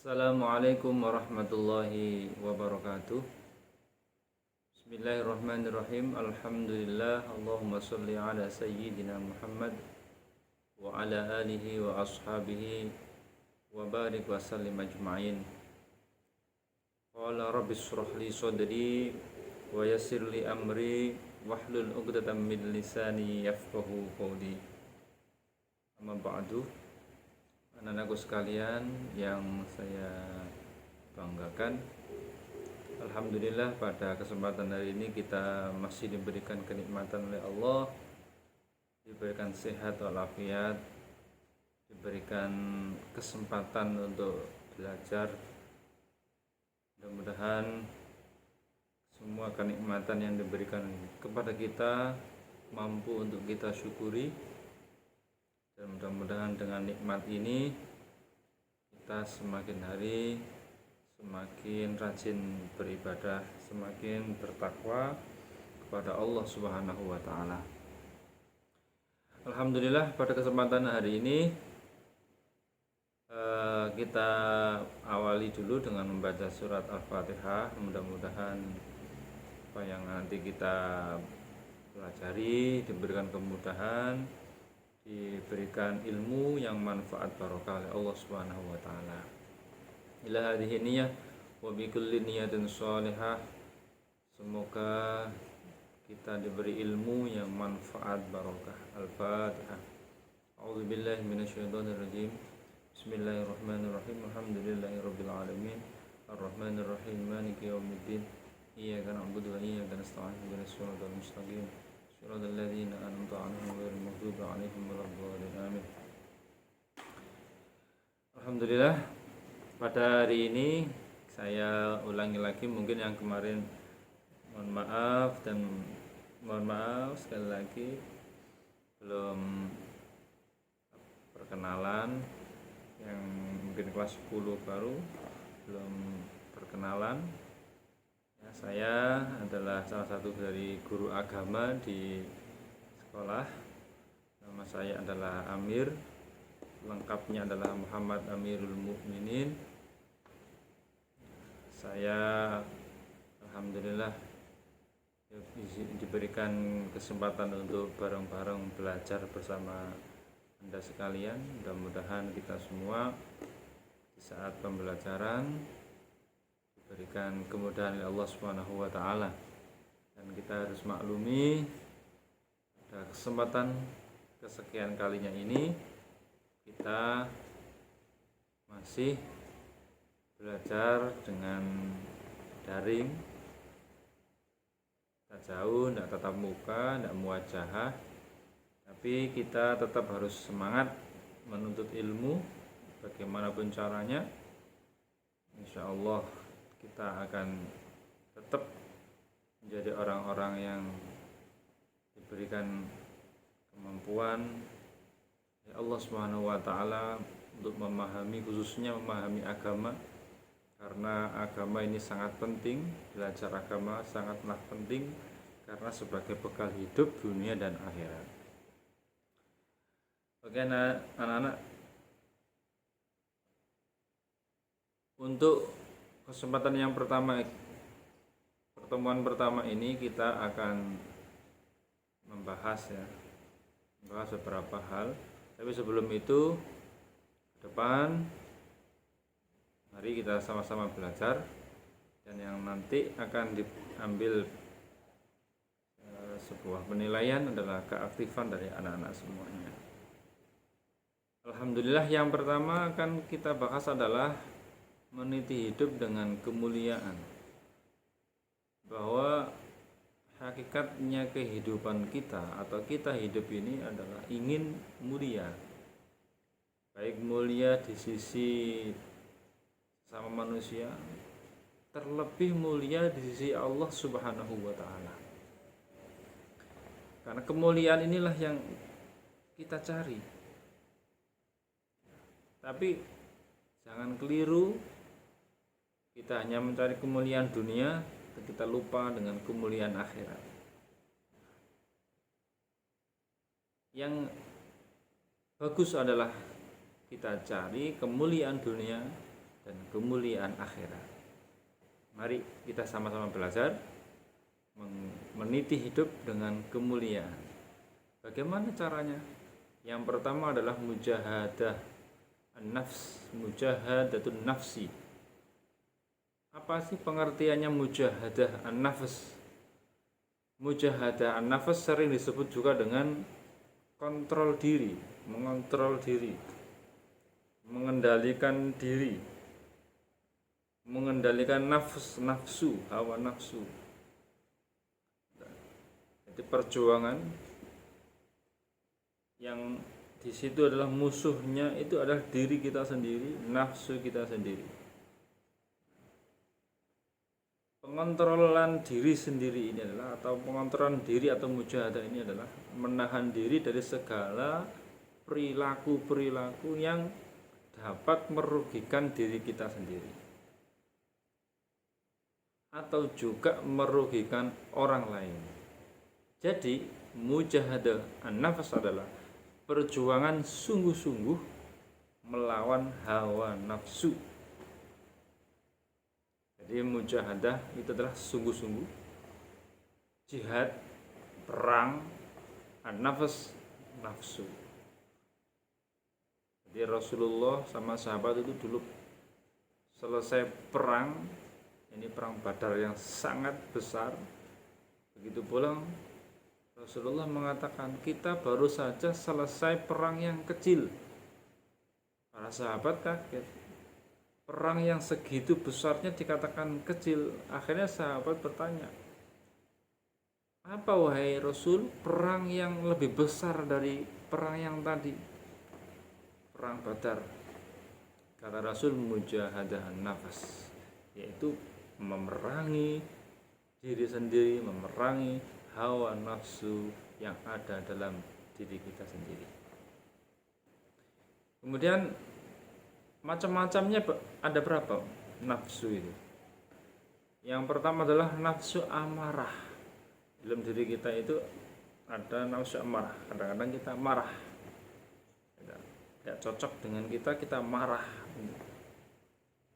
Assalamualaikum warahmatullahi wabarakatuh. Bismillahirrahmanirrahim. Alhamdulillah. Allahumma sholli ala sayyidina Muhammad wa ala alihi wa ashabihi wa barik wa sallim ajma'in. Qala rabbi shrah li sadri wa yassir li amri wahlul 'uqdatam min lisani yafqahu qawli. Amma ba'du. Anak-anakku sekalian yang saya banggakan, alhamdulillah pada kesempatan hari ini kita masih diberikan kenikmatan oleh Allah, diberikan sehat walafiat, diberikan kesempatan untuk belajar. Mudah-mudahan semua kenikmatan yang diberikan kepada kita mampu untuk kita syukuri. Dan mudah-mudahan dengan nikmat ini kita semakin hari semakin rajin beribadah, semakin bertakwa kepada Allah Subhanahu wa taala. Alhamdulillah pada kesempatan hari ini kita awali dulu dengan membaca surat Al-Fatihah. Mudah-mudahan apa yang nanti kita pelajari diberikan kemudahan, diberikan ilmu yang manfaat barokah oleh Allah Subhanahu wa taala. Ila hadhihi niyyah wa bi kulli niyatin shalihah. Semoga kita diberi ilmu yang manfaat barokah. Al-Fatihah. A'udzu billahi minasyaitonir rajim. Bismillahirrahmanirrahim. Alhamdulillahirabbil alamin. Arrahmanir rahim. Maliki yaumiddin. Iyyaka na'budu wa iyyaka nasta'in. Ihdinas siratal mustaqim. Shiratal ladzina an'amta 'alaihim ghairil maghdubi 'alaihim waladdallin. Amin. Alhamdulillah pada hari ini saya ulangi lagi mungkin yang kemarin, mohon maaf sekali lagi belum perkenalan, yang mungkin kelas 10 baru belum perkenalan. Saya adalah salah satu dari guru agama di sekolah. Nama saya adalah Amir, lengkapnya adalah Muhammad Amirul Mukminin. Saya alhamdulillah diberikan kesempatan untuk bareng-bareng belajar bersama Anda sekalian. Mudah-mudahan kita semua di saat pembelajaran berikan kemudahan oleh Allah Subhanahu wa taala. Dan kita harus maklumi pada kesempatan kesekian kalinya ini kita masih belajar dengan daring, tak jauh, tidak tatap muka, tidak muwajahah, tapi kita tetap harus semangat menuntut ilmu bagaimanapun caranya. Insya Allah kita akan tetap menjadi orang-orang yang diberikan kemampuan ya Allah Subhanahu wa taala untuk memahami, khususnya memahami agama, karena agama ini sangat penting. Belajar agama sangatlah penting karena sebagai bekal hidup dunia dan akhirat. Oke anak-anak, untuk kesempatan yang pertemuan pertama ini kita akan membahas beberapa hal. Tapi sebelum itu, ke depan mari kita sama-sama belajar, dan yang nanti akan diambil sebuah penilaian adalah keaktifan dari anak-anak semuanya. Alhamdulillah, yang pertama akan kita bahas adalah meniti hidup dengan kemuliaan. Bahwa hakikatnya kehidupan kita atau kita hidup ini adalah ingin mulia. Baik mulia di sisi sama manusia, terlebih mulia di sisi Allah Subhanahu wa taala. Karena kemuliaan inilah yang kita cari. Tapi jangan keliru, kita hanya mencari kemuliaan dunia, kita lupa dengan kemuliaan akhirat. Yang bagus adalah kita cari kemuliaan dunia, dan kemuliaan akhirat. Mari kita sama-sama belajar meniti hidup dengan kemuliaan. Bagaimana caranya? Yang pertama adalah mujahadah an-nafs, mujahadatun nafsi. Apa sih pengertiannya mujahadah an-nafs? Mujahadah an-nafs sering disebut juga dengan kontrol diri, mengontrol diri, mengendalikan diri, mengendalikan nafsu, hawa nafsu. Jadi perjuangan yang di situ adalah musuhnya itu adalah diri kita sendiri, nafsu kita sendiri. Pengontrolan diri sendiri ini adalah, atau pengontrolan diri atau mujahadah ini adalah menahan diri dari segala perilaku-perilaku yang dapat merugikan diri kita sendiri atau juga merugikan orang lain. Jadi mujahadah an-nafs adalah perjuangan sungguh-sungguh melawan hawa nafsu. Jadi mujahadah itu adalah sungguh-sungguh jihad, perang an-nafs, nafsu. Jadi Rasulullah sama sahabat itu dulu selesai perang, ini perang Badar yang sangat besar. Begitu pulang Rasulullah mengatakan, kita baru saja selesai perang yang kecil. Para sahabat kaget, perang yang segitu besarnya dikatakan kecil. Akhirnya sahabat bertanya, apa wahai Rasul perang yang lebih besar dari perang yang tadi, perang Badar? Kata Rasul, mujahadah nafas, yaitu memerangi diri sendiri, memerangi hawa nafsu yang ada dalam diri kita sendiri. Kemudian macam-macamnya ada berapa nafsu itu? Yang pertama adalah nafsu amarah. Dalam diri kita itu ada nafsu amarah. Kadang-kadang kita marah, tidak cocok dengan kita marah.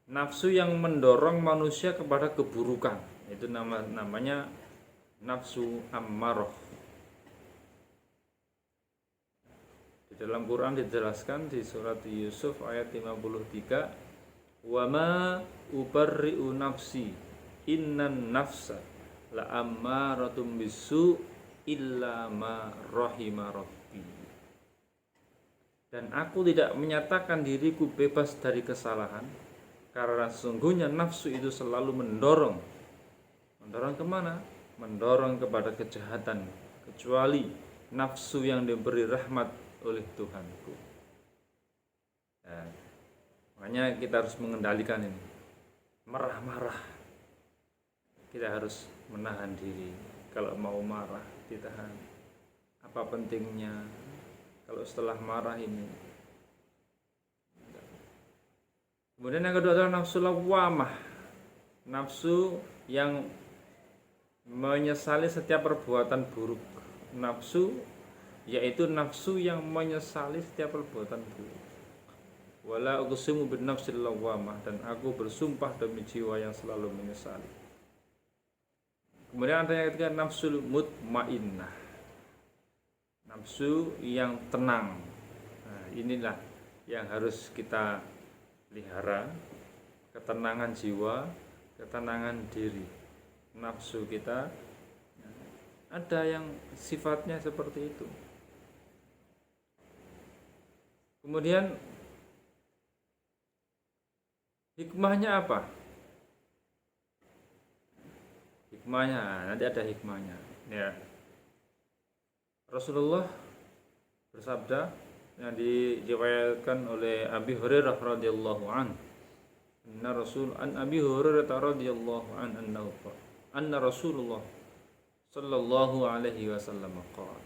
Nafsu yang mendorong manusia kepada keburukan, itu namanya nafsu ammarah. Di dalam Quran dijelaskan di surat Yusuf ayat 53, wa ma ubarri'u nafsi innan nafsa la ammaratum bisu illa ma rahima rabbi. Dan aku tidak menyatakan diriku bebas dari kesalahan, karena sesungguhnya nafsu itu selalu mendorong kemana? Mendorong kepada kejahatan, kecuali nafsu yang diberi rahmat oleh Tuhanku. Nah, makanya kita harus mengendalikan ini. Marah-marah, kita harus menahan diri. Kalau mau marah, ditahan. Apa pentingnya kalau setelah marah ini? Kemudian yang kedua adalah nafsu lawwamah, nafsu yang menyesali setiap perbuatan buruk. Nafsu yaitu nafsu yang menyesali setiap perbuatan buruk. Wala uqsimu bin nafsil lawwamah, dan aku bersumpah demi jiwa yang selalu menyesali. Kemudian ada yang ketiga nafsul mutmainnah, nafsu yang tenang. Nah, inilah yang harus kita pelihara, ketenangan jiwa, ketenangan diri. Nafsu kita ada yang sifatnya seperti itu. Kemudian hikmahnya apa? Hikmahnya, nanti ada hikmahnya ya. Rasulullah bersabda yang diriwayatkan oleh Abi Hurairah radhiyallahu an, Abi Hurairah radhiyallahu an anna Rasulullah sallallahu alaihi wasallam qala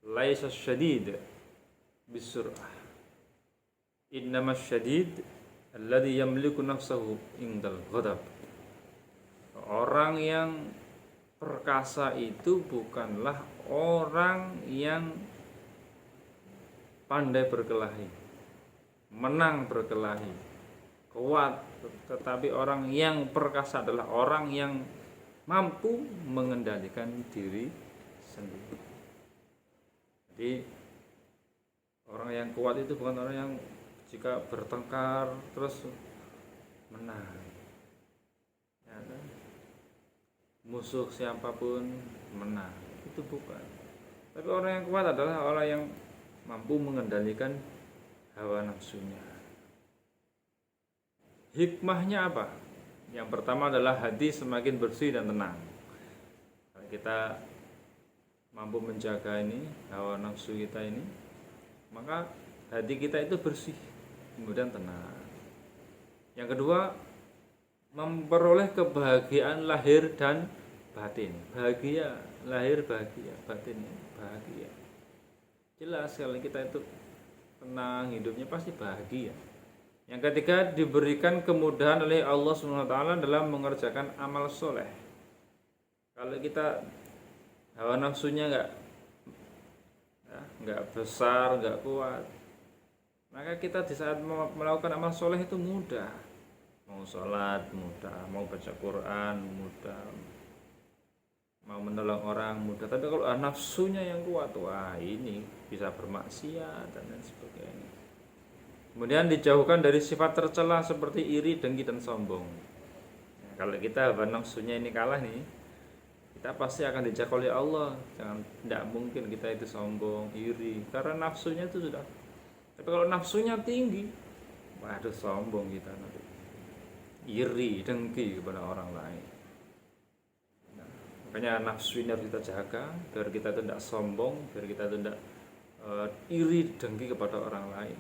laisa syadid bisur'ah innama syadid alladhi yamliku nafsahu indal ghadab. Orang yang perkasa itu bukanlah orang yang pandai berkelahi, menang berkelahi, kuat, tetapi orang yang perkasa adalah orang yang mampu mengendalikan diri sendiri. Jadi orang yang kuat itu bukan orang yang jika bertengkar terus menang, ya kan? Musuh siapapun menang, itu bukan. Tapi orang yang kuat adalah orang yang mampu mengendalikan hawa nafsunya. Hikmahnya apa? Yang pertama adalah hati semakin bersih dan tenang. Kalau kita mampu menjaga ini hawa nafsu kita ini, maka hati kita itu bersih, kemudian tenang. Yang kedua, memperoleh kebahagiaan lahir dan batin. Bahagia lahir, bahagia batin, bahagia. Jelas kalau kita itu tenang, hidupnya pasti bahagia. Yang ketiga, diberikan kemudahan oleh Allah SWT dalam mengerjakan amal soleh. Kalau kita hawa nafsunya nggak besar, nggak kuat, maka kita di saat melakukan amal soleh itu mudah. Mau sholat mudah, mau baca Quran mudah, mau menolong orang mudah. Tapi kalau nafsunya yang kuat, wah ini bisa bermaksiat dan lain sebagainya. Kemudian dijauhkan dari sifat tercela seperti iri, dengki, dan sombong. Nah, kalau kita hawa nafsunya ini kalah nih, kita pasti akan dijaga oleh Allah. Tidak mungkin kita itu sombong, iri, karena nafsunya itu sudah. Tapi kalau nafsunya tinggi, waduh sombong kita nanti, iri, dengki kepada orang lain. Nah, makanya nafsu ini harus kita jaga, biar kita tidak sombong, biar kita tidak iri, dengki kepada orang lain.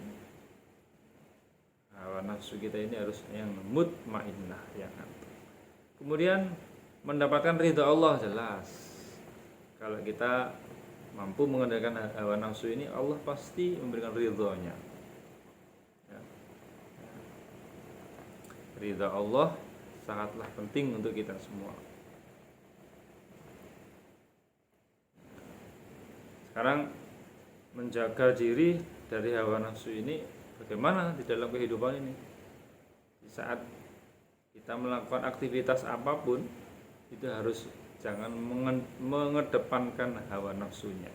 Hawa nafsu kita ini harus yang mutmainnah, yang antum. Kemudian mendapatkan ridha Allah, jelas. Kalau kita mampu mengendalikan hawa nafsu ini, Allah pasti memberikan ridhonya. Ya. Ridha Allah sangatlah penting untuk kita semua. Sekarang menjaga diri dari hawa nafsu ini bagaimana di dalam kehidupan ini? Di saat kita melakukan aktivitas apapun, itu harus jangan mengedepankan hawa nafsunya.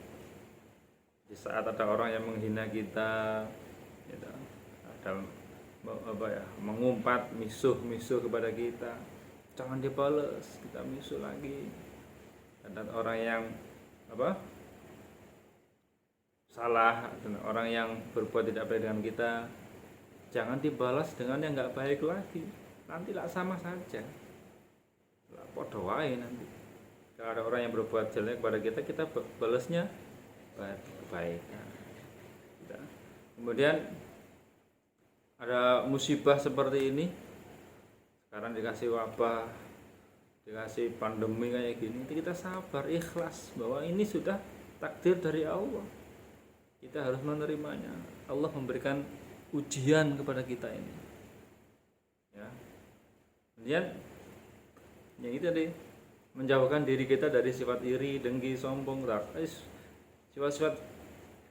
Di saat ada orang yang menghina kita, ada mengumpat misuh kepada kita, jangan dibalas, kita misuh lagi. Ada orang yang salah, dan orang yang berbuat tidak baik dengan kita, jangan dibalas dengan yang nggak baik lagi. Nanti lah sama saja, lah podo wae nanti. Kalau ada orang yang berbuat jelek kepada kita, kita balasnya baik. Nah, kemudian ada musibah seperti ini, sekarang dikasih wabah, dikasih pandemi kayak gini, kita sabar, ikhlas bahwa ini sudah takdir dari Allah. Kita harus menerimanya. Allah memberikan ujian kepada kita ini. Ya. Kemudian yang itu tadi, menjauhkan diri kita dari sifat iri, dengki, sombong, sifat-sifat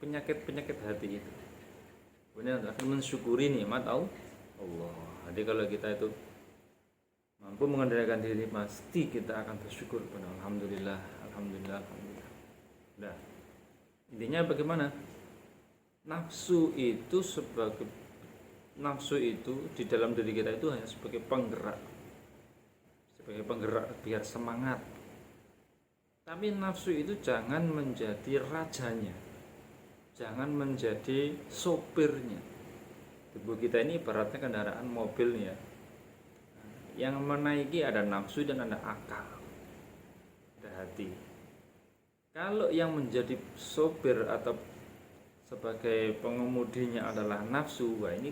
penyakit hati itu. Kemudian akan mensyukuri nikmat Allah. Jadi kalau kita itu mampu mengendalikan diri, pasti kita akan bersyukur kepada alhamdulillah. Nah, intinya bagaimana? Nafsu itu di dalam diri kita itu hanya sebagai penggerak biar semangat. Tapi nafsu itu jangan menjadi rajanya, jangan menjadi sopirnya. Tubuh kita ini ibaratnya kendaraan mobilnya. Yang menaiki ada nafsu dan ada akal, ada hati. Kalau yang menjadi sopir atau sebagai pengemudinya adalah nafsu, wah ini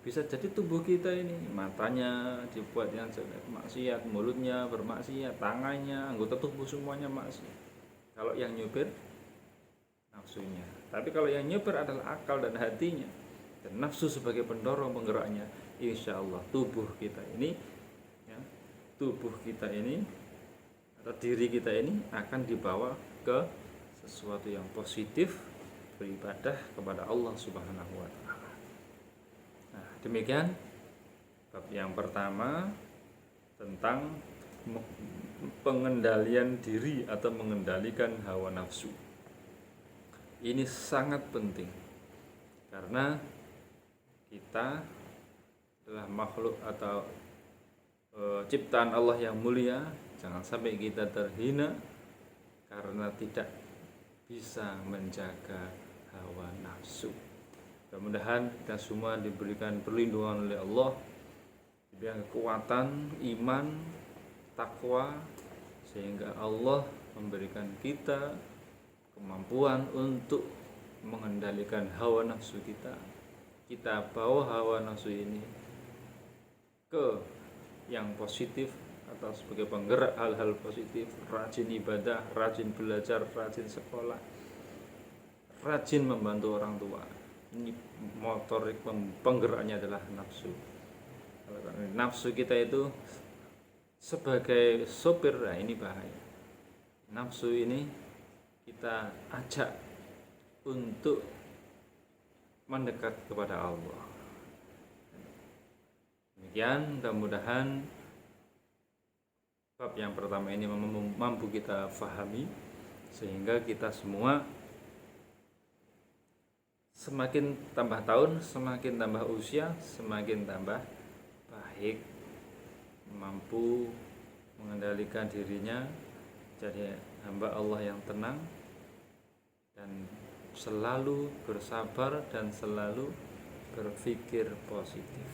bisa jadi tubuh kita ini, matanya dibuat yang maksiat, mulutnya bermaksiat, tangannya, anggota tubuh semuanya maksiat. Kalau yang nyupir nafsunya. Tapi kalau yang nyupir adalah akal dan hatinya, dan nafsu sebagai pendorong penggeraknya, insya Allah tubuh kita ini atau diri kita ini akan dibawa ke sesuatu yang positif, beribadah kepada Allah Subhanahu wa taala. Nah, demikian Bab yang pertama tentang pengendalian diri atau mengendalikan hawa nafsu. Ini sangat penting karena kita adalah makhluk atau ciptaan Allah yang mulia. Jangan sampai kita terhina karena tidak bisa menjaga hawa nafsu. Mudah-mudahan kita semua diberikan perlindungan oleh Allah, diberikan kekuatan iman, takwa, sehingga Allah memberikan kita kemampuan untuk mengendalikan hawa nafsu kita. Kita bawa hawa nafsu ini ke yang positif atau sebagai penggerak hal-hal positif, rajin ibadah, rajin belajar, rajin sekolah, rajin membantu orang tua. Ini motorik penggeraknya adalah nafsu. Nafsu kita itu sebagai sopir, nah ini bahaya. Nafsu ini kita ajak untuk mendekat kepada Allah. Demikian, mudah-mudahan bab yang pertama ini mampu kita fahami sehingga kita semua semakin tambah tahun, semakin tambah usia, semakin tambah baik, mampu mengendalikan dirinya, jadi hamba Allah yang tenang dan selalu bersabar dan selalu berpikir positif.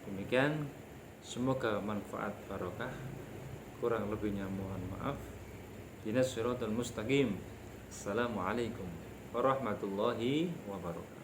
Demikian, semoga manfaat barokah. Kurang lebihnya mohon maaf. Ihdinas siratal mustaqim. Assalamualaikum warahmatullahi wabarakatuh.